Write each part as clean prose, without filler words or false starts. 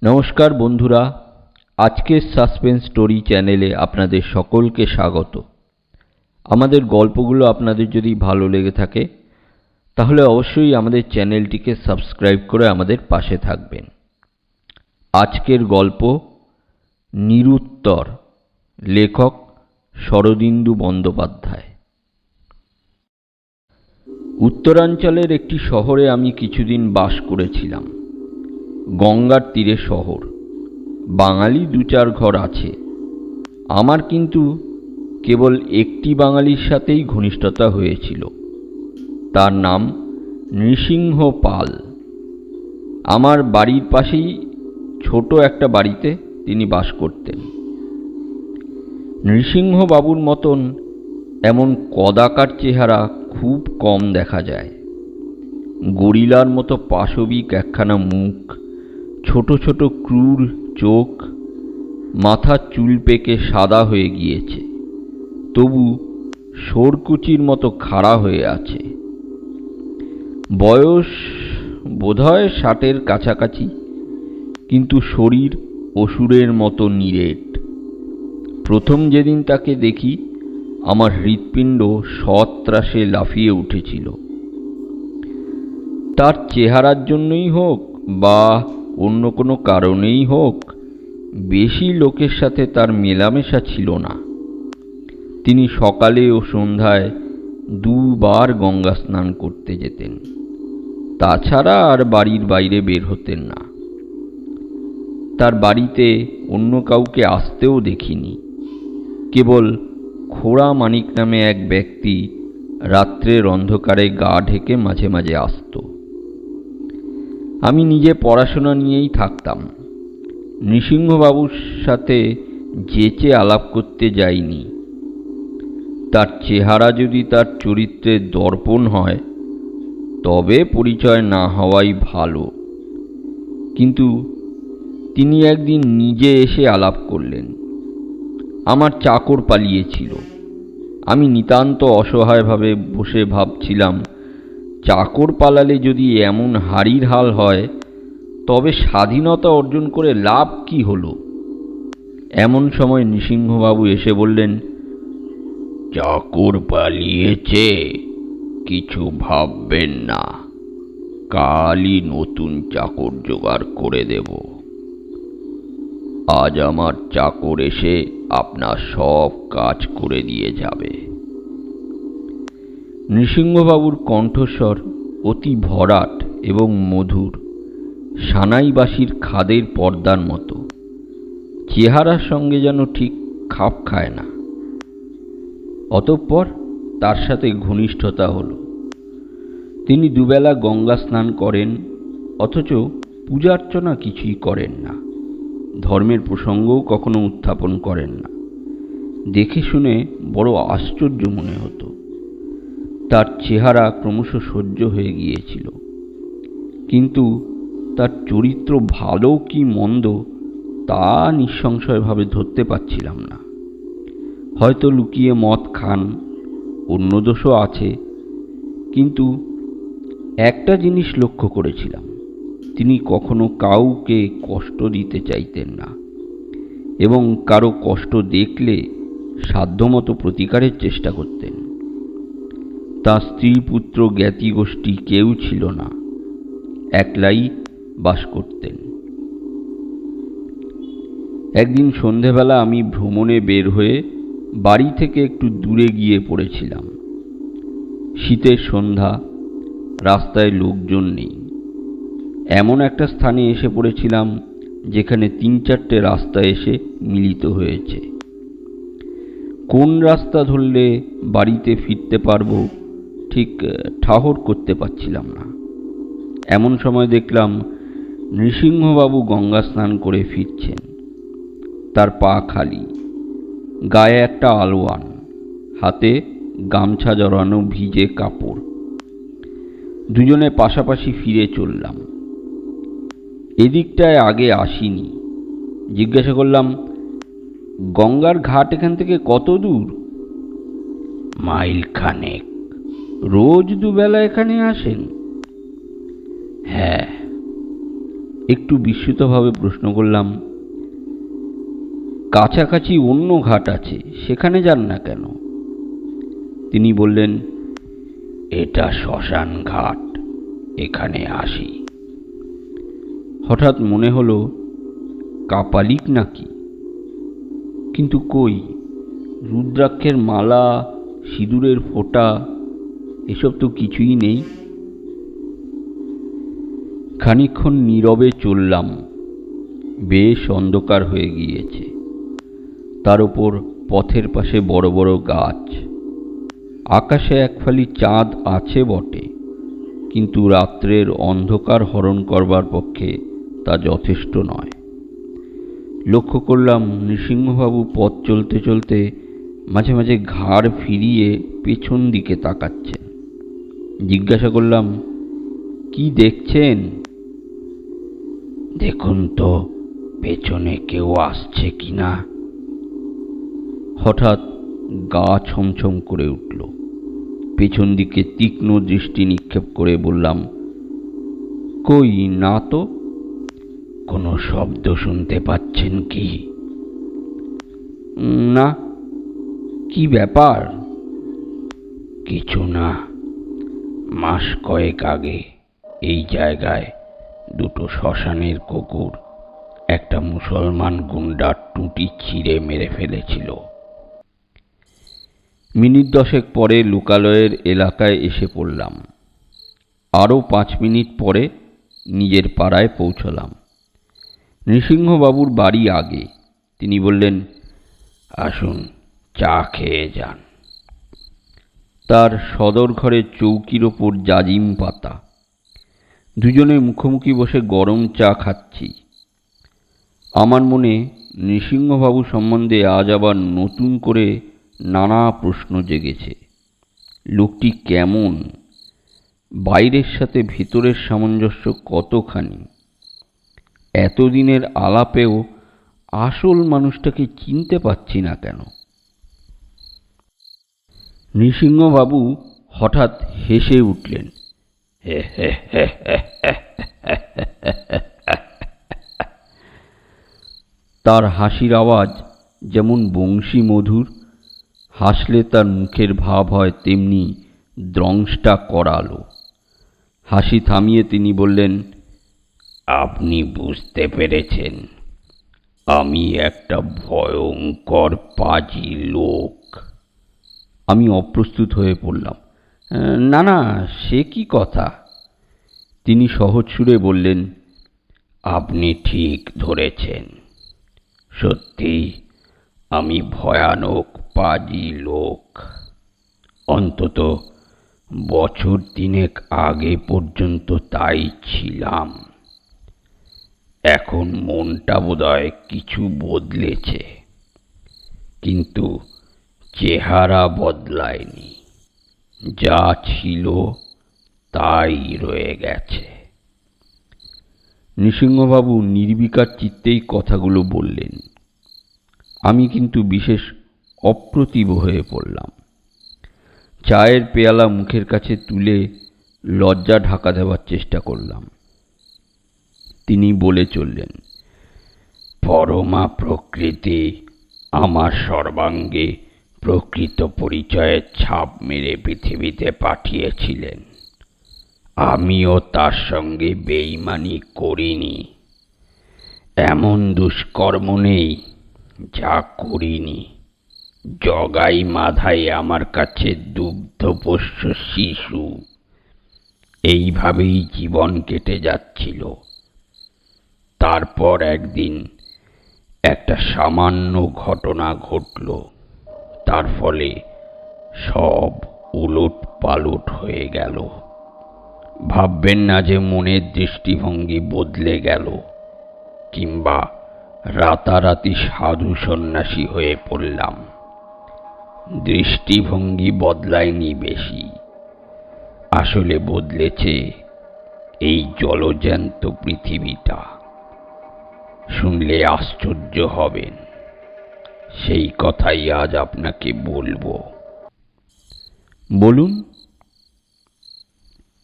নমস্কার বন্ধুরা, আজকের সাসপেন্স স্টোরি চ্যানেলে আপনাদের সকলকে স্বাগত। আমাদের গল্পগুলো আপনাদের যদি ভালো লেগে থাকে তাহলে অবশ্যই আমাদের চ্যানেলটিকে সাবস্ক্রাইব করে আমাদের পাশে থাকবেন। আজকের গল্প নিরুত্তর, লেখক শরদিন্দু বন্দ্যোপাধ্যায়। উত্তরাঞ্চলের একটি শহরে আমি কিছুদিন বাস করেছিলাম। গঙ্গার তীরে শহর, বাঙালি দু চার ঘর আছে। আমার কিন্তু কেবল একটি বাঙালির সাথেই ঘনিষ্ঠতা হয়েছিল। তার নাম নৃসিংহ পাল। আমার বাড়ির পাশেই ছোট একটা বাড়িতে তিনি বাস করতেন। নৃসিংহবাবুর মতন এমন কদাকার চেহারা খুব কম দেখা যায়। গরিলার মতো পাশবিক একখানা মুখ, ছোট ছোট ক্রূর চোখ, মাথার চুল পেকে সাদা হয়ে গিয়েছে, তবু শোরকুচির মতো খাড়া হয়ে আছে। বয়স বোধহয় 60-এর কাছাকাছি, কিন্তু শরীর অসুরের মতো নিরেট। প্রথম যেদিন তাকে দেখি আমার হৃৎপিণ্ড সত্রাসে লাফিয়ে উঠেছিল। তার চেহারার জন্যই হোক বা অন্য কোনো কারণেই হোক, বেশি লোকের সাথে তার মেলামেশা ছিল না। তিনি সকালে ও সন্ধ্যায় দুবার গঙ্গা স্নান করতে যেতেন, তাছাড়া আর বাড়ির বাইরে বের হতেন না। তার বাড়িতে অন্য কাউকে আসতেও দেখিনি। কেবল খোড়া মানিক নামে এক ব্যক্তি রাত্রের অন্ধকারে গা ঢেকে মাঝে মাঝে আসত। আমি নিজে পড়াশোনা নিয়েই থাকতাম। নৃসিংহবাবুর সাথে যেচে আলাপ করতে যাইনি। তার চেহারা যদি তার চরিত্রের দর্পণ হয় তবে পরিচয় না হওয়াই ভালো। কিন্তু তিনি একদিন নিজে এসে আলাপ করলেন। আমার চাকর পালিয়েছিল। আমি নিতান্ত অসহায়ভাবে বসে ভাবছিলাম, চাকর পালালে যদি এমন হাড়ির হাল হয় তবে স্বাধীনতা অর্জন করে লাভ কি হলো? এমন সময় নৃসিংহবাবু এসে বললেন, চাকর পালিয়েছে, কিছু ভাববেন না, কালই নতুন চাকর জোগাড় করে দেব। আজ আমার চাকর এসে আপনার সব কাজ করে দিয়ে যাবে। নৃসিংহবাবুর কণ্ঠস্বর অতি ভরাট এবং মধুর, সানাইবাসীর খাদের পর্দার মতো। চেহারার সঙ্গে যেন ঠিক খাপ খায় না। অতঃপর তার সাথে ঘনিষ্ঠতা হলো। তিনি দুবেলা গঙ্গা স্নান করেন, অথচ পূজার্চনা কিছুই করেন না। ধর্মের প্রসঙ্গও কখনো উত্থাপন করেন না। দেখে শুনে বড় আশ্চর্য মনে হতো। তার চেহারা ক্রমশ সহ্য হয়ে গিয়েছিল, কিন্তু তার চরিত্র ভালো কি মন্দ তা নিঃসংশয়ভাবে ধরতে পারছিলাম না। হয়তো লুকিয়ে মদ খান, অন্য দোষও আছে, কিন্তু একটা জিনিস লক্ষ্য করেছিলাম, তিনি কখনো কাউকে কষ্ট দিতে চাইতেন না এবং কারো কষ্ট দেখলে সাধ্যমতো প্রতিকারের চেষ্টা করতেন। তার স্ত্রী পুত্র জ্ঞাতি গোষ্ঠী কেউ ছিল না, একলাই বাস করতেন। একদিন সন্ধেবেলা আমি ভ্রমণে বের হয়ে বাড়ি থেকে একটু দূরে গিয়ে পড়েছিলাম। শীতের সন্ধ্যা, রাস্তায় লোকজন নেই। এমন একটা স্থানে এসে পড়েছিলাম যেখানে 3-4টে রাস্তা এসে মিলিত হয়েছে। কোন রাস্তা ধরলে বাড়িতে ফিরতে পারবো ঠিক ঠাহর করতে পারছিলাম না। এমন সময় দেখলাম নৃসিংহবাবু গঙ্গা স্নান করে ফিরছেন। তার পা খালি, গায়ে একটা আলোয়ান, হাতে গামছা জড়ানো ভিজে কাপড়। দুজনে পাশাপাশি ফিরে চললাম। এদিকটায় আগে আসিনি। জিজ্ঞাসা করলাম, গঙ্গার ঘাট এখান থেকে কত দূর? মাইল খানেক। রোজ দুবেলা এখানে আসেন? হ্যাঁ। একটু বিস্মিতভাবে প্রশ্ন করলাম, কাছাকাছি অন্য ঘাট আছে, সেখানে যান না কেন? তিনি বললেন, এটা শ্মশান ঘাট, এখানে আসি। হঠাৎ মনে হলো কাপালিক নাকি, কিন্তু কই, রুদ্রাক্ষের মালা, সিঁদুরের ফোঁটা, এসব তো কিছুই নেই। খানিকক্ষণ নীরবে চললাম। বেশ অন্ধকার হয়ে গিয়েছে। তার উপর পথের পাশে বড় বড় গাছ। আকাশে একফালি চাঁদ আছে বটে, কিন্তু রাত্রের অন্ধকার হরণ করবার পক্ষে তা যথেষ্ট নয়। লক্ষ্য করলাম নৃসিংহবাবু পথ চলতে চলতে মাঝে মাঝে ঘাড় ফিরিয়ে পেছন দিকে তাকাচ্ছেন। জিজ্ঞাসা করলাম, কি দেখছেন? দেখুন তো পেছনে কেউ আসছে কিনা। হঠাৎ গা ছমছম করে উঠল। পেছন দিকে তীক্ষ্ণ দৃষ্টি নিক্ষেপ করে বললাম, কই না তো। কোনো শব্দ শুনতে পাচ্ছেন কি? না। কি ব্যাপার? কিছু না। মাস কয়েক আগে এই জায়গায় দুটো শ্মশানের কুকুর একটা মুসলমান গুন্ডার টুটি ছিঁড়ে মেরে ফেলেছিল। মিনিট 10 পরে লোকালয়ের এলাকায় এসে পড়লাম। আরও 5 মিনিট পরে নিজের পাড়ায় পৌঁছলাম। নৃসিংহবাবুর বাড়ি আগে। তিনি বললেন, আসুন চা খেয়ে যান। তার সদর ঘরের চৌকির ওপর জাজিম পাতা। দুজনে মুখোমুখি বসে গরম চা খাচ্ছি। আমার মনে নৃসিংহবাবু সম্বন্ধে আজ আবার নতুন করে নানা প্রশ্ন জেগেছে। লোকটি কেমন? বাইরের সাথে ভেতরের সামঞ্জস্য কতখানি? এতদিনের আলাপেও আসল মানুষটাকে চিনতে পারছি না কেন? নৃসিংহবাবু হঠাৎ হেসে উঠলেন। তার হাসির আওয়াজ যেমন বংশী মধুর, হাসলে তার মুখের ভাব হয় তেমনি দ্রংষ্টা করালো। হাসি থামিয়ে তিনি বললেন, আপনি বুঝতে পেরেছেন, আমি একটা ভয়ঙ্কর পাজি লোক। আমি অপ্রস্তুত হয়ে পড়লাম। না না, সে কি কথা? তিনি সহজ সুরে বললেন, আপনি ঠিক ধরেছেন, সত্যি আমি ভয়ানক পাজি লোক। অন্তত বছর 3 আগে পর্যন্ত তাই ছিলাম। এখন মনটা বোধহয় কিছু বদলেছে, কিন্তু চেহারা বদলায়নি। যা ছিল তাই রয়ে গেছে। নৃসিংহবাবু নির্বিকার চিত্তেই কথাগুলো বললেন। আমি কিন্তু বিশেষ অপ্রতিভ হয়ে পড়লাম। চায়ের পেয়ালা মুখের কাছে তুলে লজ্জা ঢাকা দেওয়ার চেষ্টা করলাম। তিনি বলে চললেন, পরমা প্রকৃতি আমার সর্বাঙ্গে প্রকৃত পরিচয়ের ছাপ মেরে পৃথিবীতে পাঠিয়েছিলেন। আমিও তার সঙ্গে বেইমানি করিনি। এমন দুষ্কর্ম নেই যা করিনি। জগাই মাধাই আমার কাছে দুগ্ধপোষ্য শিশু। এইভাবেই জীবন কেটে যাচ্ছিল। তারপর একদিন একটা সামান্য ঘটনা ঘটল। তার ফলে সব উলট পালট হয়ে গেল। ভাববেন না যে মনের দৃষ্টিভঙ্গি বদলে গেল, কিংবা রাতারাতি সাধু সন্ন্যাসী হয়ে পড়লাম। দৃষ্টিভঙ্গি বদলায়নি বেশি, আসলে বদলেছে এই জলজ্যান্ত পৃথিবীটা। শুনলে আশ্চর্য হবেন, সেই কথাই আজ আপনাকে বলবো। বলুন।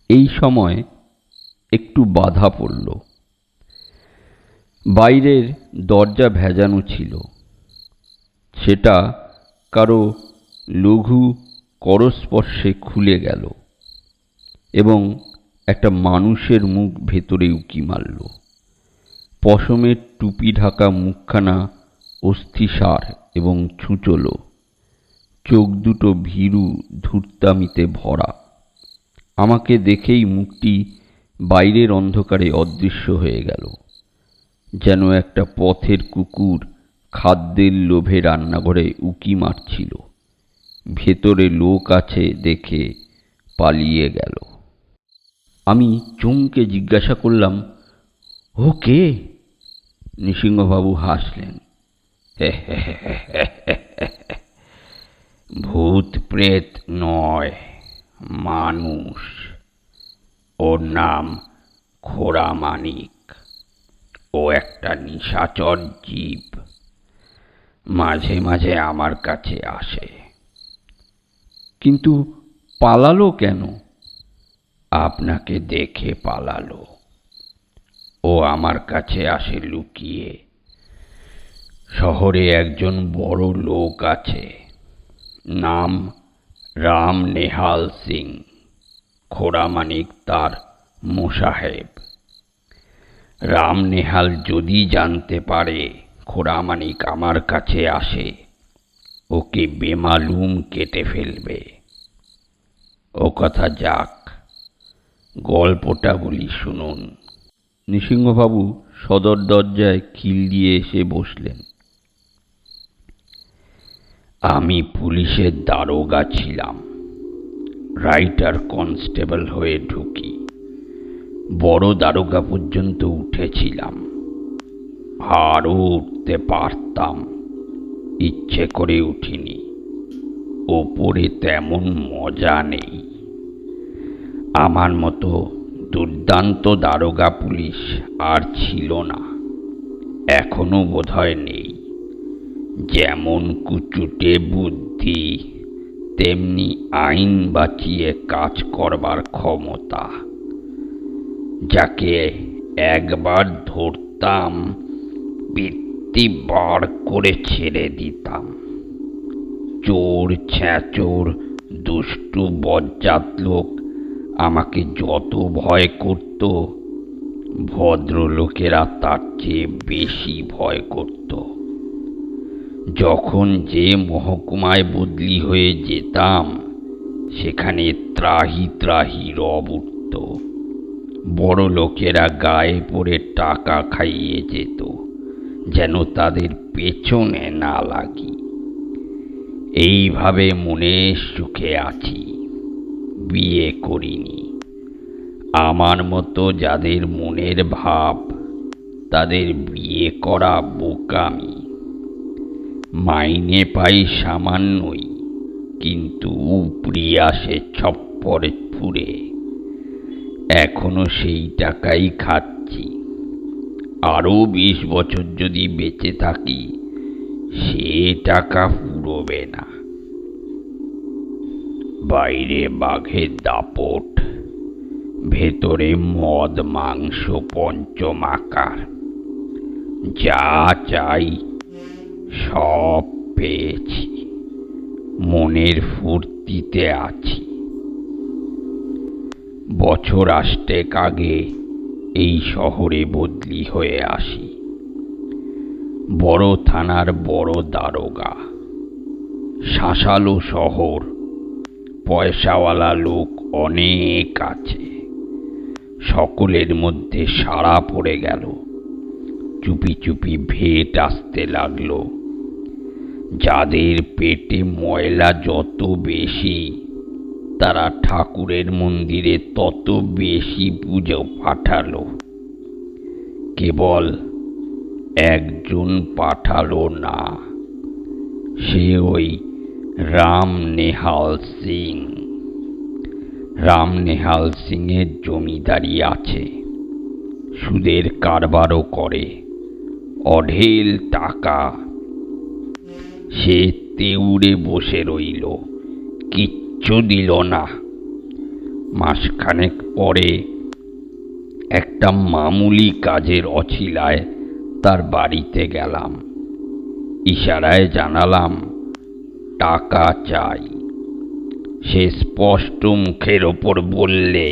এই সময় একটু বাধা পড়ল। বাইরের দরজা ভেজানো ছিল, সেটা কারো লঘু করস্পর্শে খুলে গেল এবং একটা মানুষের মুখ ভেতরে উকি মারল। পশমের টুপি ঢাকা মুখখানা অস্থিসার এবং ছুঁচলো, চোখ দুটো ভীরু ধূর্তামিতে ভরা। আমাকে দেখেই মুখটি বাইরের অন্ধকারে অদৃশ্য হয়ে গেল, যেন একটা পথের কুকুর খাদ্যের লোভে রান্নাঘরে উকি মারছিল, ভেতরে লোক আছে দেখে পালিয়ে গেল। আমি চমকে জিজ্ঞাসা করলাম, ও কে? নৃসিংহবাবু হাসলেন, ভূত প্রেত নয়, মানুষ। ওর নাম খোড়া মানিক। ও একটা নিশাচর জীব, মাঝে মাঝে আমার কাছে আসে। কিন্তু পালালো কেন? আপনাকে দেখে পালালো। ও আমার কাছে আসে লুকিয়ে। শহরে একজন বড় লোক আছে, নাম রাম নেহাল সিং। খোড়া মানিক তার মোসাহেব। রাম নেহাল যদি জানতে পারে খোড়া মানিক আমার কাছে আসে, ওকে বেমালুম কেটে ফেলবে। ও কথা যাক, গল্পটা বলি শুনুন। নৃসিংহবাবু সদর দরজায় খিল দিয়ে এসে বসলেন। আমি পুলিশের দারোগা ছিলাম, রাইটার কনস্টেবল হয়ে ঢুকি। বড় দারোগা পর্যন্ত উঠেছিলাম, আরও উঠতে পারতাম, ইচ্ছে করে উঠিনি। ওপরে তেমন মজা নেই। আমার মতো দুর্দান্ত দারোগা পুলিশ আর ছিল না, এখনো বোধহয় নেই। যেমন কুচুটে বুদ্ধি, তেমনি আইন বাঁচিয়ে কাজ করবার ক্ষমতা। যাকে একবার ধরতাম, বৃত্তি বার করে ছেড়ে দিতাম। চোর ছ্যাঁচোর দুষ্টু বজ্জাত লোক আমাকে যত ভয় করত, ভদ্রলোকেরা তার চেয়ে বেশি ভয় করত। যখন যে মহকুমায় বদলি হয়ে যেতাম, সেখানে ত্রাহি ত্রাহি রব উঠত। বড় লোকেরা গায়ে পড়ে টাকা খাইয়ে যেত, যেন তাদের পেছনে না লাগি। এইভাবে মনের সুখে আছি, বিয়ে করিনি। আমার মতো যাদের মনের ভাব, তাদের বিয়ে করা বোকামি। মাইনে পাই সামান্যই, কিন্তু উপরি আসে ছপ্পরে ফুরে। এখনো সেই টাকাই খাচ্ছি। আরও 20 বছর যদি বেঁচে থাকি, সে টাকা ফুরোবে না। বাইরে বাঘের দাপট, ভেতরে মদ মাংস পঞ্চমাকার। যা চাই সব পেয়েছি, মনের ফুর্তিতে আছি। বছর 8 আগে এই শহরে বদলি হয়ে আসি। বড় থানার বড় দারোগা। শাসালো শহর, পয়সাওয়ালা লোক অনেক আছে। সকলের মধ্যে সাড়া পড়ে গেল। চুপি চুপি ভেট আসতে লাগলো। যাদের পেটে ময়লা যত বেশি, তারা ঠাকুরের মন্দিরে তত বেশি পুজো পাঠালো। কেবল একজন পাঠালো না, সে ওই রাম নেহাল সিং। রাম নেহাল সিংয়ের জমিদারি আছে, সুদের কারবারও করে, অঢেল টাকা। সে তেউড়ে বসে রইল, কিচ্ছু দিল না। মাসখানেক পরে একটা মামুলি কাজের অছিলায় তার বাড়িতে গেলাম। ইশারায় জানালাম টাকা চাই। সে স্পষ্ট মুখের ওপর বললে,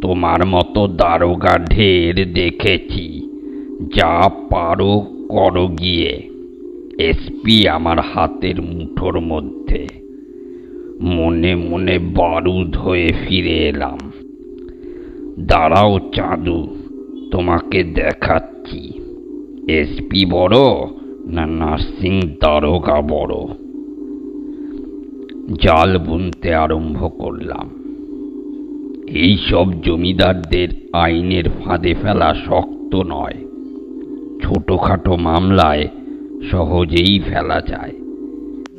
তোমার মতো দারোগা ঢের দেখেছি, যা পারো করো গিয়ে। এসপি আমার হাতের মুঠোর মধ্যে। মনে মনে বারুদ হয়ে ফিরে এলাম। দাঁড়াও চাঁদু, তোমাকে দেখাচ্ছি এসপি বড় না নার্সিং দারোগা বড়। জাল বুনতে আরম্ভ করলাম। এইসব জমিদারদের আইনের ফাঁদে ফেলা শক্ত নয়। ছোটখাটো মামলায় সহজেই ফেলা যায়।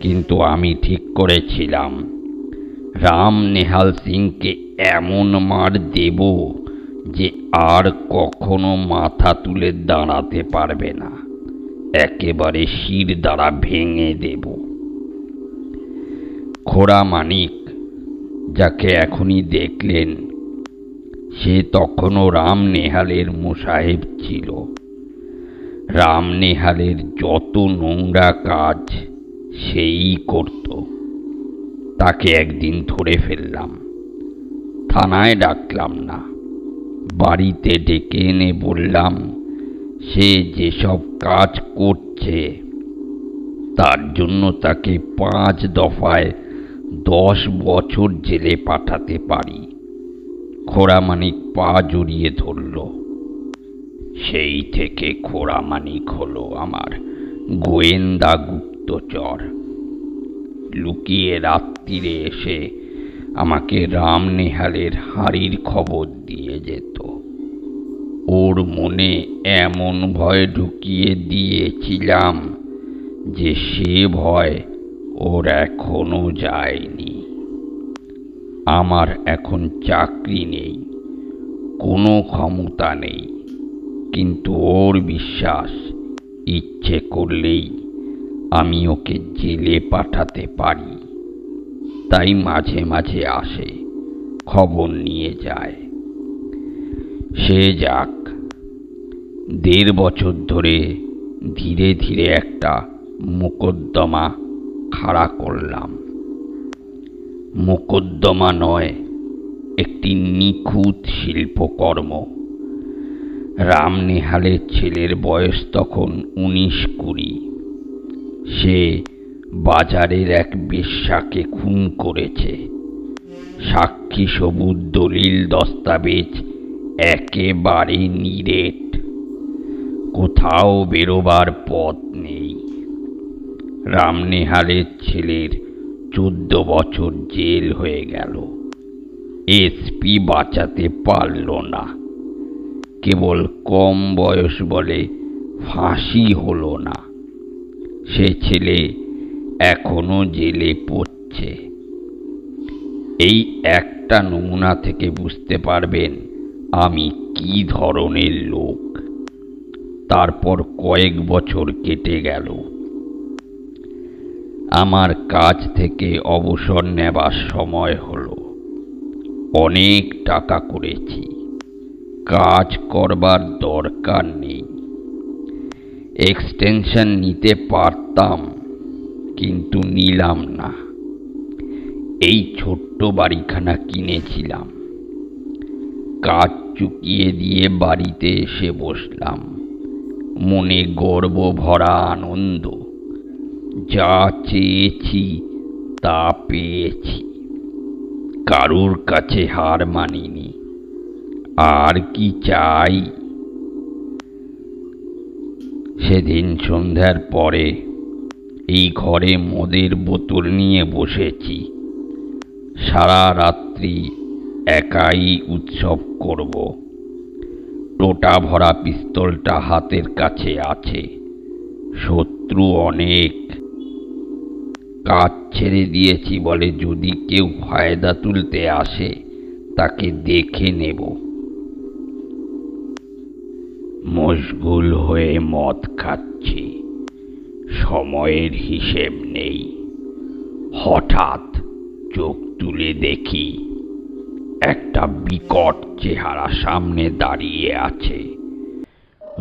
কিন্তু আমি ঠিক করেছিলাম, রাম নেহাল সিংকে এমন মার দেব যে আর কখনো মাথা তুলে দাঁড়াতে পারবে না। একেবারে শির দ্বারা ভেঙে দেব। খোড়া মানিক, যাকে এখনই দেখলেন, সে তখনও রাম নেহালের মোসাহেব ছিল। রাম নেহালের যত নোংরা কাজ সেই করত। তাকে একদিন ধরে ফেললাম। থানায় ডাকলাম না, বাড়িতে ডেকে এনে বললাম, সে যেসব কাজ করছে তার জন্য তাকে 5 দফায় 10 বছর জেলে পাঠাতে পারি। খোড়ামানিক পা জড়িয়ে ধরল। সেই থেকে খোড়ামানিক হলো আমার গোয়েন্দা গুপ্তচর। লুকিয়ে রাত্রিরে এসে আমাকে রাম নেহালের হাঁড়ির খবর দিয়ে যেত। ওর মনে এমন ভয় ঢুকিয়ে দিয়েছিলাম যে সে ভয় ওর এখনো যায়নি। আমার এখন চাকরি নেই, কোনো ক্ষমতা নেই, কিন্তু ওর বিশ্বাস ইচ্ছে করলেই আমি ওকে জেলে পাঠাতে পারি। তাই মাঝে মাঝে আসে, খবর নিয়ে যায়। সে যাক, 1.5 বছর ধরে ধীরে ধীরে একটা মোকদ্দমা খাড়া করলাম। মোকদ্দমা নয়, একটি নিখুঁত শিল্পকর্ম। রাম নেহালের ছেলের বয়স তখন 19-20। সে বাজারের এক বেশ্যাকে খুন করেছে। সাক্ষী সবুত, দলিল দস্তাবেজ একেবারে নিরেট। কোথাও বেরোবার পথ নেই। রাম নেহালের ছেলের 14 বছর জেল হয়ে গেল। এসপি বাঁচাতে পারল না। কেবল কম বয়স বলে ফাঁসি হলো না। সে ছেলে এখনো জেলে পড়ছে। এই একটা নমুনা থেকে বুঝতে পারবেন আমি কি ধরনের লোক। তারপর কয়েক বছর কেটে গেল। আমার কাজ থেকে অবসর নেবার সময় হলো। অনেক টাকা করেছি, কাজ করবার দরকার নেই। এক্সটেনশন নিতে পারতাম, কিন্তু নিলাম না। এই ছোট্ট বাড়িখানা কিনেছিলাম। কাজ চুকিয়ে দিয়ে বাড়িতে এসে বসলাম। মনে গর্ব ভরা আনন্দ। যা চেয়েছি তা পেয়েছি। কারুর কাছে হার মানিনি। আর কি চাই? সেদিন সন্ধ্যার পরে এই ঘরে মদের বোতল নিয়ে বসেছি। সারা রাত্রি একাই উৎসব করব। টোটা ভরা পিস্তলটা হাতের কাছে আছে। শত্রু অনেক। কাজ ছেড়ে দিয়েছি বলে যদি কেউ ফায়দা তুলতে আসে তাকে দেখে নেব। মশগুল হয়ে মদ খাচ্ছি, সময়ের হিসেব নেই। হঠাৎ চোখ তুলে দেখি একটা বিকট চেহারা সামনে দাঁড়িয়ে আছে।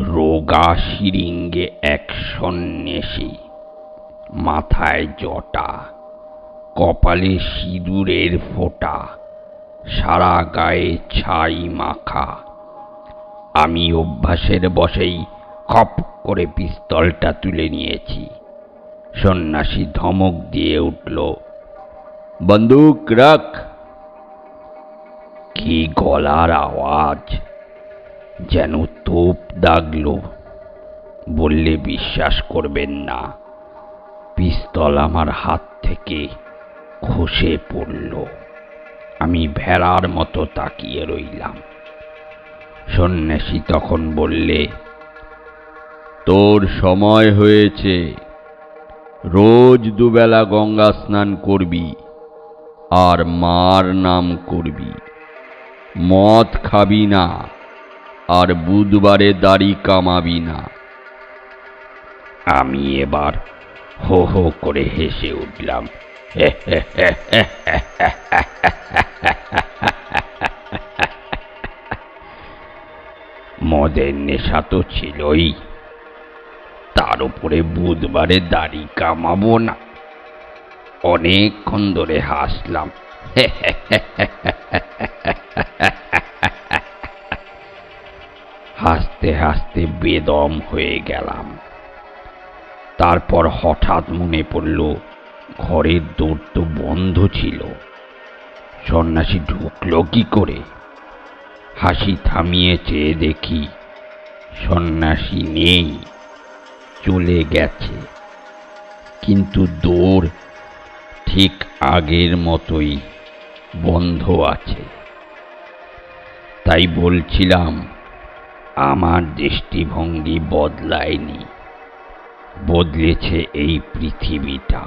রোগ রোগা শিরিঙ্গে এক সন্ন্যাসী, মাথায় জটা, কপালে সিঁদুরের ফোঁটা, সারা গায়ে ছাই মাখা। আমি অভ্যাসের বশেই খপ করে পিস্তলটা তুলে নিয়েছি। সন্ন্যাসী ধমক দিয়ে উঠল, বন্দুক রাখ। কি গলার আওয়াজ, যেন তোপ দাগল। বললে বিশ্বাস করবেন না, পিস্তল আমার হাত থেকে খসে পড়ল। আমি ভেড়ার মতো তাকিয়ে রইলাম। সন্ন্যাসী তখন বললে, তোর সময় হয়েছে। রোজ দুবেলা গঙ্গা স্নান করবি আর মার নাম করবি, মদ খাবি না, আর বুধবারে দাড়ি কামাবি না। আমি এবার হো হো করে হেসে উঠলাম। মদের নেশা তো ছিলই, তার উপরে বুধবারে দাড়ি কামাবো না। অনেকক্ষণ ধরে হাসলাম। হাসতে হাসতে বেদম হয়ে গেলাম। তারপর হঠাৎ মনে পড়ল ঘরের দোর তো বন্ধ ছিল। সন্ন্যাসী ঢুকলো কি করে? হাসি থামিয়ে চেয়ে দেখি সন্ন্যাসী নেই, চলে গেছে। কিন্তু দোর ঠিক আগের মতোই বন্ধ আছে। তাই বলছিলাম, আমার দৃষ্টিভঙ্গি বদলায়নি, বদলেছে এই পৃথিবীটা।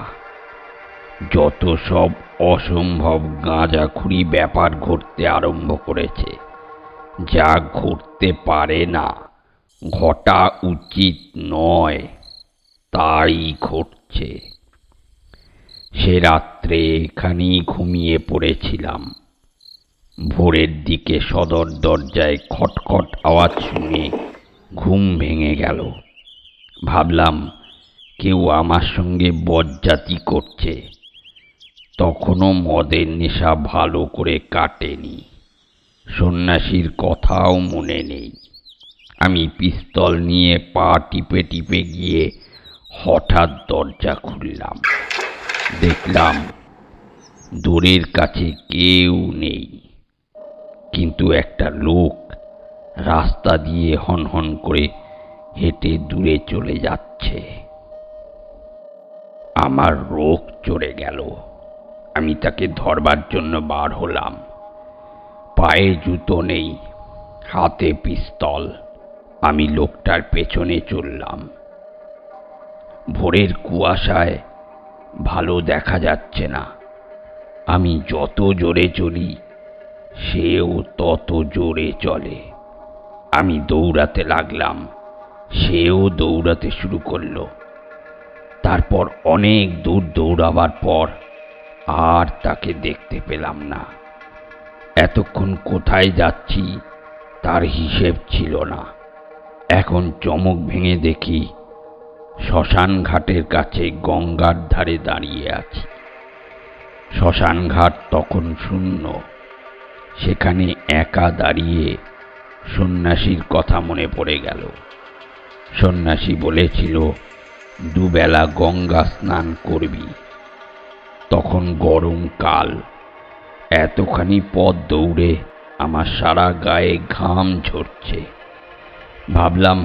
যত সব অসম্ভব গাঁজাখুরি ব্যাপার ঘটতে আরম্ভ করেছে, যা ঘটতে পারে না, ঘটা উচিত নয়, তাই ঘটছে। সে রাত্রে এখানেই ঘুমিয়ে পড়েছিলাম। ভোরের দিকে সদর দরজায় খটখট আওয়াজ শুনে ঘুম ভেঙে গেল। ভাবলাম কেউ আমার সঙ্গে বজ্জাতি করছে। তখনও মদের নেশা ভালো করে কাটেনি। সন্ন্যাসীর কথাও মনে নেই। আমি পিস্তল নিয়ে পা টিপে টিপে গিয়ে হঠাৎ দরজা খুললাম। দেখলাম দোরের কাছে কেউ নেই, কিন্তু একটা লোক রাস্তা দিয়ে হনহন করে হেঁটে দূরে চলে যাচ্ছে। আমার রোখ চড়ে গেল। আমি তাকে ধরবার জন্য বার হলাম। পায়ে জুতো নেই, হাতে পিস্তল। আমি লোকটার পেছনে চললাম। ভোরের কুয়াশায় ভালো দেখা যাচ্ছে না। আমি যত জোরে চলি, সেও তত জোরে চলে। আমি দৌড়াতে লাগলাম, সেও দৌড়াতে শুরু করলো। তারপর অনেক দূর দৌড়াবার পর আর তাকে দেখতে পেলাম না। এতক্ষণ কোথায় যাচ্ছি তার হিসেব ছিল না। এখন চমক ভেঙে দেখি শ্মশান ঘাটের কাছে গঙ্গার ধারে দাঁড়িয়ে আছি। শ্মশান ঘাট তখন শূন্য। সেখানে একা দাঁড়িয়ে সন্ন্যাসীর কথা মনে পড়ে গেল। সন্ন্যাসী বলেছিল দুবেলা গঙ্গা স্নান করবি। তখন গরমকাল। এতখানি পথ দৌড়ে আমার সারা গায়ে ঘাম ঝরছে। ভাবলাম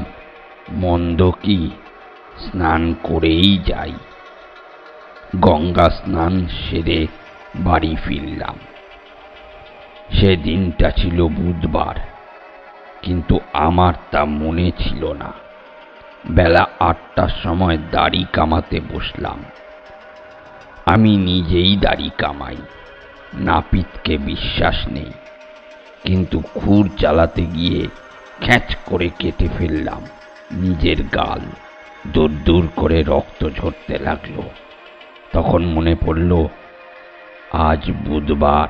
মন্দ কি, স্নান করেই যাই। গঙ্গা স্নান সেরে বাড়ি ফিরলাম। সে দিনটা ছিল বুধবার, কিন্তু আমার তা মনে ছিল না। বেলা ৮টার সময় দাড়ি কামাতে বসলাম। আমি নিজেই দাড়ি কামাই, নাপিতকে বিশ্বাস নেই। কিন্তু খুর চালাতে গিয়ে খ্যাঁচ করে কেটে ফেললাম নিজের গাল। দূর দূর করে রক্ত ঝরতে লাগলো। তখন মনে পড়ল আজ বুধবার।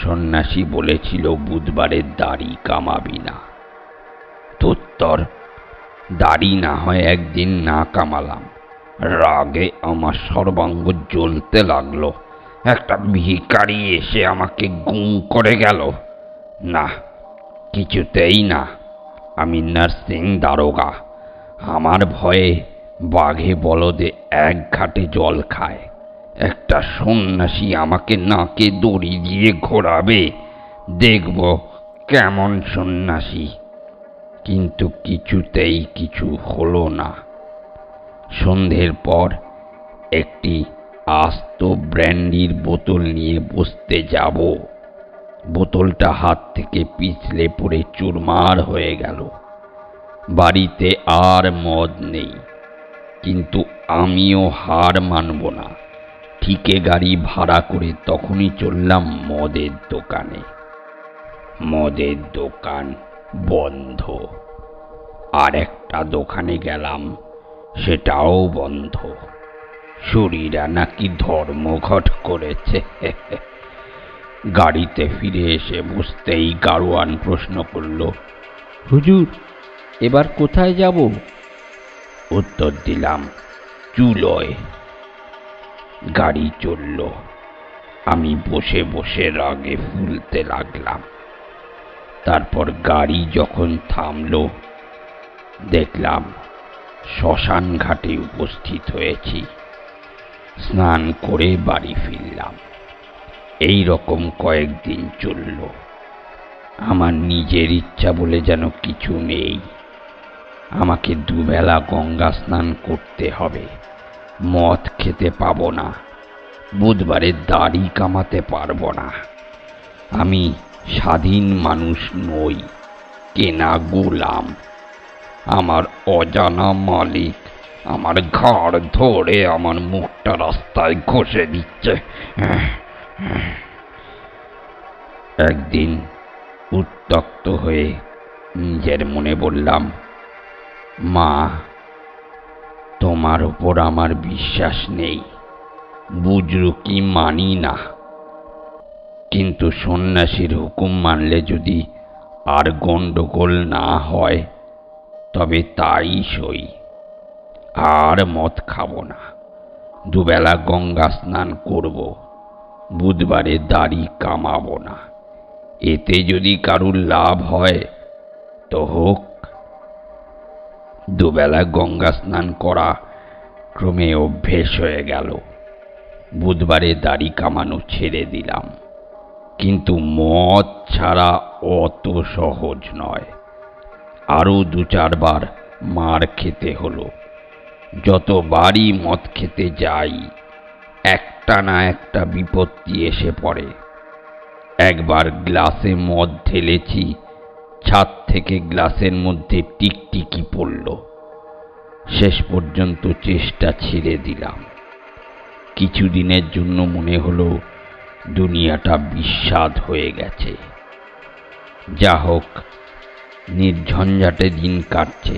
সন্ন্যাসী বলেছিল বুধবারে দাড়ি কামাবি না। তোত্তর দাড়ি না হয় একদিন না কামালাম, রাগে আমার সর্বাঙ্গ জ্বলতে লাগলো। একটা ভিখারি এসে আমাকে গুম করে গেল। না, কিছুতেই না। আমি নার্সিং দারোগা। আমার ভয়ে বাঘে বলদে এক ঘাটে জল খায়। একটা সন্ন্যাসী আমাকে নাকে দড়ি দিয়ে ঘোরাবে, দেখব কেমন সন্ন্যাসী। কিন্তু কিছুতেই কিছু হলো না। সন্ধ্যের পর একটি আস্ত ব্র্যান্ডির বোতল নিয়ে বসতে যাব। বোতলটা হাত থেকে পিছলে পড়ে চুরমার হয়ে গেল। বাড়িতে আর মদ নেই, কিন্তু আমিও হার মানব না। ঠিকে গাড়ি ভাড়া করে তখনই চললাম মদের দোকানে। মদের দোকান বন্ধ। আর একটা দোকানে গেলাম, সেটাও বন্ধ। শরীরা নাকি ধর্মঘট করেছে। গাড়িতে ফিরে এসে বসতেই গাড়োয়ান প্রশ্ন করল, হুজুর, এবার কোথায় যাব? উত্তর দিলাম, চুলোয়। গাড়ি চলল। আমি বসে বসে রাগে ফুলতে লাগলাম। তারপর গাড়ি যখন থামল, দেখলাম শ্মশান ঘাটে উপস্থিত হয়েছি। স্নান করে বাড়ি ফিরলাম। এই রকম কয়েকদিন চলল। আমার নিজের ইচ্ছা বলে যেন কিছু নেই। আমাকে দুবেলা গঙ্গা স্নান করতে হবে, মদ খেতে পাবো না, বুধবারে দাড়ি কামাতে পারবো না। আমি স্বাধীন মানুষ নই, কেনা গোলাম। আমার অজানা মালিক আমার ঘাড় ধরে আমার মুখটা রাস্তায় ঘষে দিচ্ছে। একদিন উত্ত্যক্ত হয়ে নিজের মনে বললাম, মা, তোমার ওপর আমার বিশ্বাস নেই, বুজরুকি মানি না, কিন্তু সন্ন্যাসীর হুকুম মানলে যদি আর গন্ডগোল না হয় তবে তাই সই। আর মদ খাবো না, দুবেলা গঙ্গা স্নান করব, বুধবারে দাড়ি কামাবো না। এতে যদি কারুর লাভ হয় তো হোক। দুবেলা গঙ্গা স্নান করা ক্রমে অভ্যেস হয়ে গেল। বুধবারে দাড়ি কামানো ছেড়ে দিলাম। কিন্তু মদ ছাড়া অত সহজ নয়। আরো 2-4 বার মার খেতে হলো। যতবারই মদ খেতে যাই, একটা না একটা বিপত্তি এসে পড়ে। একবার গ্লাসে মদ ঢেলেছি, ছাদ থেকে গ্লাসের মধ্যে টিকটিকি পড়ল। শেষ পর্যন্ত চেষ্টা ছেড়ে দিলাম। কিছুদিনের জন্য মনে হলো দুনিয়াটা বিস্বাদ হয়ে গেছে। যা হোক, নির্ঝঞ্ঝাটে দিন কাটছে।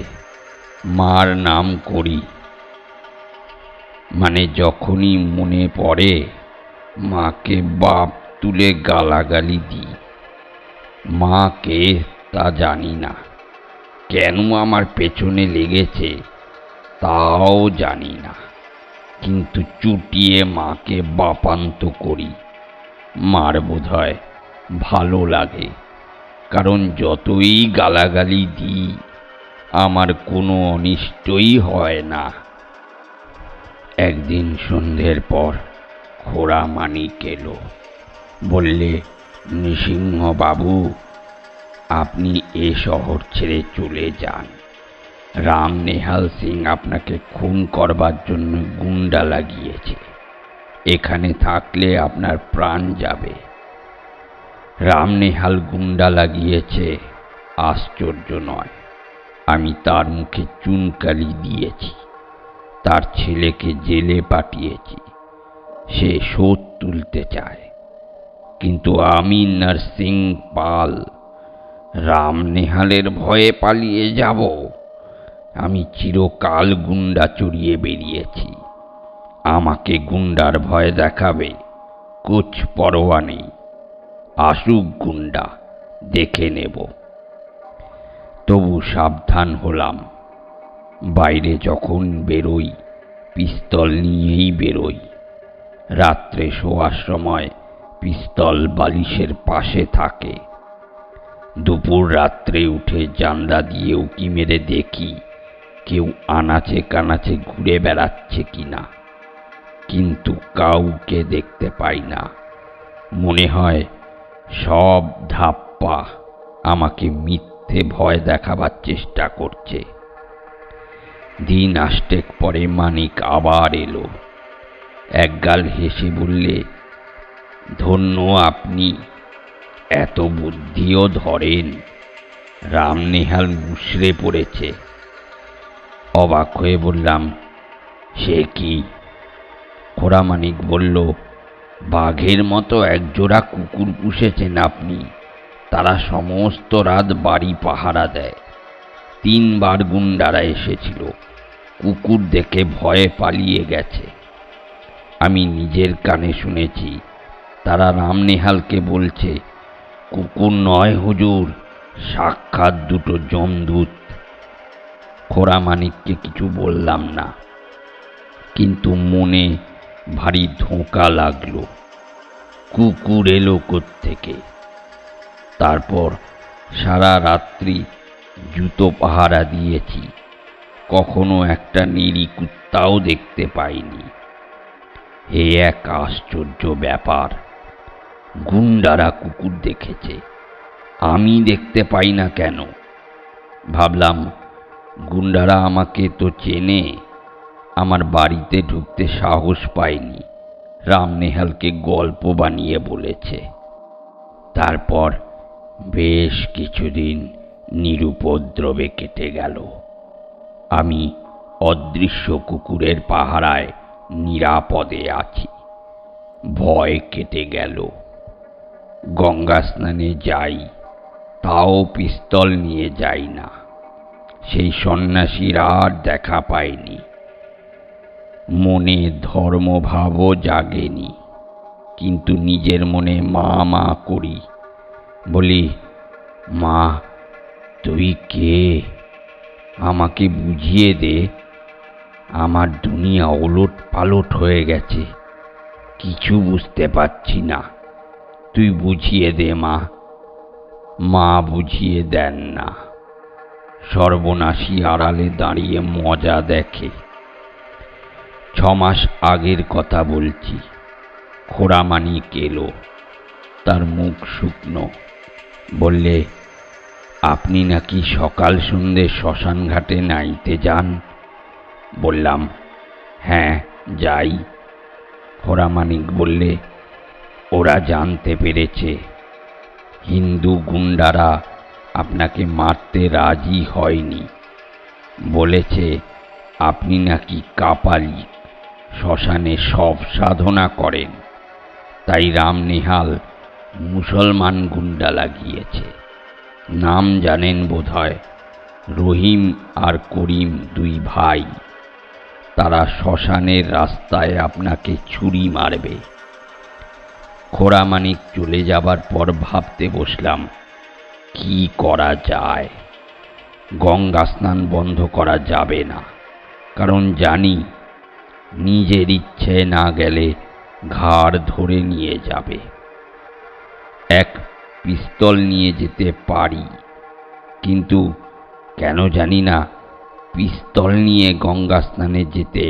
মার নাম করি, মানে যখনই মনে পড়ে মাকে বাপ তুলে গালাগালি দিই। মা কে তা জানি না, কেন আমার পেছনে লেগেছে তাও জানি না, কিন্তু চুটিয়ে মাকে বাপান্ত করি। মার বোধহয় ভালো লাগে, কারণ যতই গালাগালি দিই আমার কোনো অনিষ্টই হয় না। একদিন সন্ধ্যের পর খোড়া মানিক এলো। বললে, নৃসিংহবাবু, আপনি এ শহর ছেড়ে চলে যান। রাম নেহাল সিং আপনাকে খুন করবার জন্য গুন্ডা লাগিয়েছে। এখানে থাকলে আপনার প্রাণ যাবে। রাম নেহাল গুন্ডা লাগিয়েছে আশ্চর্য নয়। আমি তার মুখে চুনকালি দিয়েছি, তার ছেলেকে জেলে পাঠিয়েছি। সে শোধ তুলতে চায়, কিন্তু আমি নরসিং পাল রাম নেহালের ভয়ে পালিয়ে যাব? আমি চিরকাল গুন্ডা চড়িয়ে বেরিয়েছি। আমাকে গুন্ডার ভয় দেখাবে, কুছ পরোয়া নেই। আসুক গুন্ডা, দেখে নেব। তবু সাবধান হলাম। বাইরে যখন বেরোই পিস্তল নিয়েই বেরোই। রাত্রে শোয়ার সময় পিস্তল বালিশের পাশে থাকে। দুপুর রাত্রে উঠে জানলা দিয়ে উঁকি মেরে দেখি কেউ আনাচে কানাচে ঘুরে বেড়াচ্ছে কিনা, কিন্তু কাউকে দেখতে পাই না। মনে হয় সব ধাপ্পা আমাকে মিথ্যে ভয় দেখাবার চেষ্টা করছে। দিন আষ্টেক পরে মানিক আবার এলো। একগাল হেসে বললে, ধন্য আপনি, এত বুদ্ধিও ধরেন। রামনেহাল মুষড়ে পড়েছে। অবাক হয়ে বললাম, সে কি? খোড়ামানিক বলল, বাঘের মতো একজোড়া কুকুর পুষেছেন আপনি। তারা সমস্ত রাত বাড়ি পাহারা দেয়। 3 বার গুন্ডারা এসেছিল, কুকুর দেখে ভয়ে পালিয়ে গেছে। আমি নিজের কানে শুনেছি তারা রামনেহালকে বলছে, কুকুর নয় হুজুর, সাক্ষাৎ দুটো যমদূত। খোড়ামানিককে কিছু বললাম না, কিন্তু মনে ভারী ধোঁকা লাগলো। কুকুর এলো কোত্থেকে? তারপর সারা রাত্রি জুতো পাহারা দিয়েছি, কখনো একটা নিরী কুত্তাও দেখতে পাইনি। এ এক আশ্চর্য ব্যাপার। গুন্ডারা কুকুর দেখেছে, আমি দেখতে পাই না কেন? ভাবলাম, গুন্ডারা আমাকে তো চেনে, আমার বাড়িতে ঢুকতে সাহস পায়নি, রামনেহালকে গল্প বানিয়ে বলেছে। তারপর বেশ কিছুদিন নিরুপদ্রবে কেটে গেল। আমি অদৃশ্য কুকুরের পাহারায় নিরাপদে আছি। ভয় কেটে গেল। গঙ্গা স্নানে যাই, তাও পিস্তল নিয়ে যাই না। সেই সন্ন্যাসীর আর দেখা পাইনি। মনে ধর্মভাবও জাগেনি, কিন্তু নিজের মনে মা মা করি। বলি, মা, তুই কে? আমাকে বুঝিয়ে দে। আমার দুনিয়া ওলট পালট হয়ে গেছে, কিছু বুঝতে পারছি না। তুই বুঝিয়ে দে মা। মা বুঝিয়ে দেন না। সর্বনাশী আড়ালে দাঁড়িয়ে মজা দেখে। 6 মাস আগের কথা বলছি। খোড়ামানিক এলো, তার মুখ শুকনো। বললে, আপনি নাকি সকাল সন্ধ্যে শ্মশান ঘাটে নাইতে যান? বললাম, হ্যাঁ যাই। খোড়ামানিক বললে, ওরা জানতে পেরেছে হিন্দু গুন্ডারা আপনাকে মারতে রাজি হয়নি। বলেছে আপনি নাকি কাপালি, শ্মশানে সব সাধনা করেন। তাই রামনেহাল মুসলমান গুন্ডা লাগিয়েছে। নাম জানেন বোধহয়, রহিম আর করিম, 2 ভাই। তারা শ্মশানের রাস্তায় আপনাকে ছুরি মারবে। খোড়ামানিক চলে যাবার পর ভাবতে বসলাম, কি করা যায়। গঙ্গা স্নান বন্ধ করা যাবে না, কারণ জানি নিজের ইচ্ছে না গেলে ঘাড় ধরে নিয়ে যাবে। এক পিস্তল নিয়ে যেতে পারি, কিন্তু কেন জানি না পিস্তল নিয়ে গঙ্গা স্নানে যেতে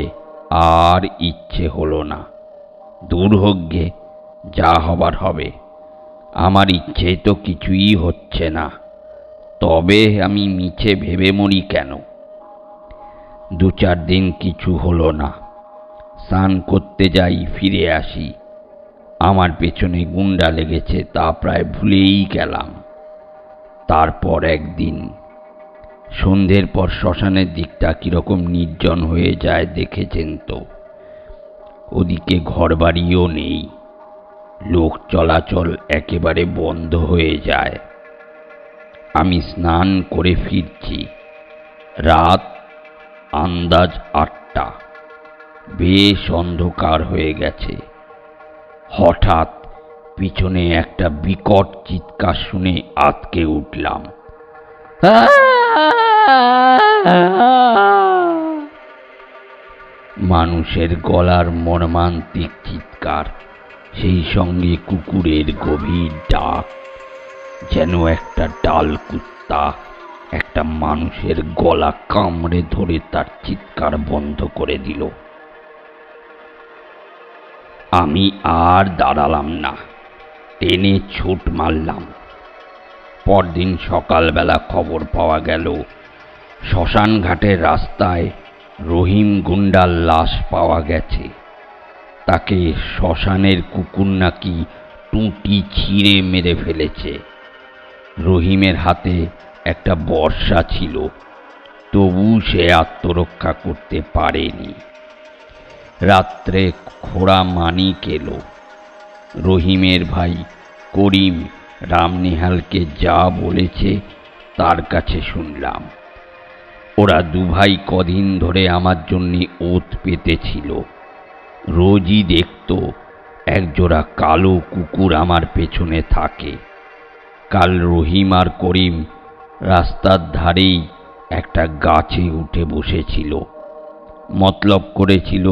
আর ইচ্ছে হলো না। দুর্ভাগ্যে যা হবার হবে। আমার ইচ্ছে তো কিছুই হচ্ছে না, তবে আমি মিছে ভেবে মরি কেন? 2-4 দিন কিছু হলো না। স্নান করতে যাই, ফিরে আসি, আমার পেছনে গুন্ডা লেগেছে তা প্রায় ভুলেই গেলাম। তারপর একদিন সন্ধ্যের পর শ্মশানের দিকটা কিরকম নির্জন হয়ে যায় দেখেছেন তো। ওদিকে ঘরবাড়িও নেই, লোক চলাচল একেবারে বন্ধ হয়ে যায়। আমি স্নান করে ফিরছি, রাত আন্দাজ 8টা। বেশ অন্ধকার হয়ে গেছে। হঠাৎ পিছনে একটা বিকট চিৎকার শুনে আঁতকে উঠলাম। মানুষের গলার মর্মান্তিক চিৎকার, সেই সঙ্গে কুকুরের গভীর ডাক, যেন একটা ডাল কুত্তা একটা মানুষের গলা কামড়ে ধরে তার চিৎকার বন্ধ করে দিল। আমি আর দাঁড়ালাম না, টেনে ছুট মারলাম। পরদিন সকালবেলা খবর পাওয়া গেল শ্মশান ঘাটের রাস্তায় রহিম গুন্ডার লাশ পাওয়া গেছে। তাকে শ্মশানের কুকুর নাকি টুঁটি ছিঁড়ে মেরে ফেলেছে। রহিমের হাতে একটা বর্শা ছিল, তবু সে আত্মরক্ষা করতে পারেনি। রাত্রে খোড়া মানিক এলো। রহিমের ভাই করিম রামনেহালকে যা বলেছে তার কাছে শুনলাম। ওরা দুভাই কদিন ধরে আমার জন্যে ওত পেতেছিল। রোজই দেখত একজোড়া কালো কুকুর আমার পেছনে থাকে। কাল রহিম আর করিম রাস্তার ধারেই একটা গাছে উঠে বসেছিল। মতলব করেছিল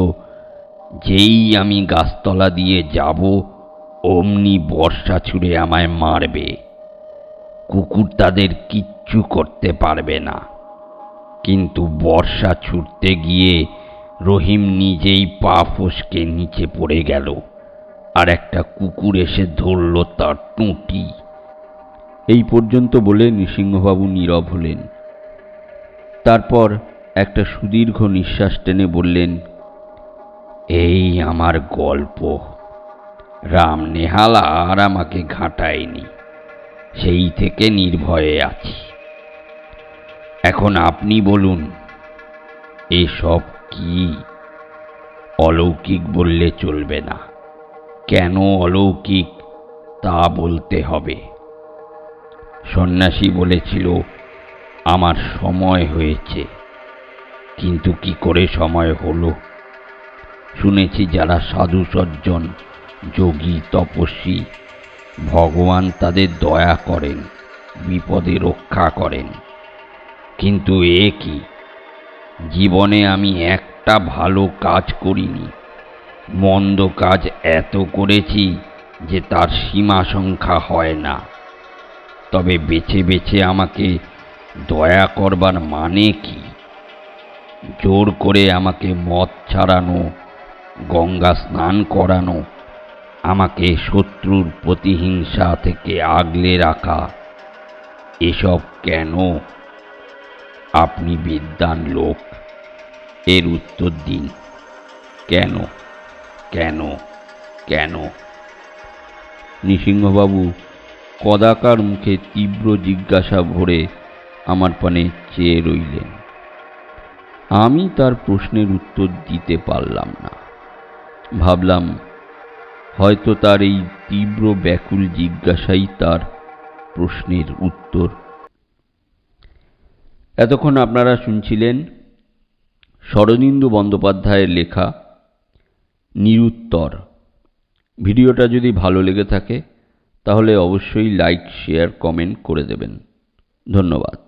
যেই আমি গাছতলা দিয়ে যাব অমনি বর্শা ছুঁড়ে আমায় মারবে। কুকুর তাদের কিচ্ছু করতে পারবে না। কিন্তু বর্শা ছুটতে গিয়ে রহিম নিজেই পা ফসকে নিচে পড়ে গেল, আর একটা কুকুর এসে ধরল তার টুঁটি। এই পর্যন্ত বলে নৃসিংহবাবু নীরব হলেন। তারপর একটা সুদীর্ঘ নিঃশ্বাস টেনে বললেন, এই আমার গল্প। রামনেহাল আর আমাকে ঘাঁটায়নি, সেই থেকে নির্ভয়ে আছি। এখন আপনি বলুন, এসব কি? অলৌকিক বললে চলবে না, কেন অলৌকিক তা বলতে হবে। সন্ন্যাসী বলেছিল আমার সময় হয়েছে, কিন্তু কি করে সময় হলো? শুনেছি যারা সাধু সজ্জন, যোগী, তপস্বী, ভগবান তাদের দয়া করেন, বিপদে রক্ষা করেন। কিন্তু এ কি? জীবনে আমি একটা ভালো কাজ করিনি। মন্দ কাজ এত করেছি যে তার সীমা সংখ্যা হয় না। তবে বেছে বেছে আমাকে দয়া করবার মানে কি? জোর করে আমাকে মদ ছাড়ানো, গঙ্গা স্নান করানো, আমাকে শত্রুর প্রতিহিংসা থেকে আগলে রাখা, এসব কেন? আপনি বিদ্বান লোক, এর উত্তর দিন। কেন কেন কেন? নৃসিংহবাবু কদাকার মুখে তীব্র জিজ্ঞাসা ভরে আমার পানে চেয়ে রইলেন। আমি তার প্রশ্নের উত্তর দিতে পারলাম না। ভাবলাম হয়তো তার এই তীব্র ব্যাকুল জিজ্ঞাসাই তার প্রশ্নের উত্তর। এতক্ষণ আপনারা শুনছিলেন শরদিন্দু বন্দ্যোপাধ্যায়ের লেখা নিরুত্তর। ভিডিওটা যদি ভালো লেগে থাকে তাহলে অবশ্যই লাইক, শেয়ার, কমেন্ট করে দেবেন। ধন্যবাদ।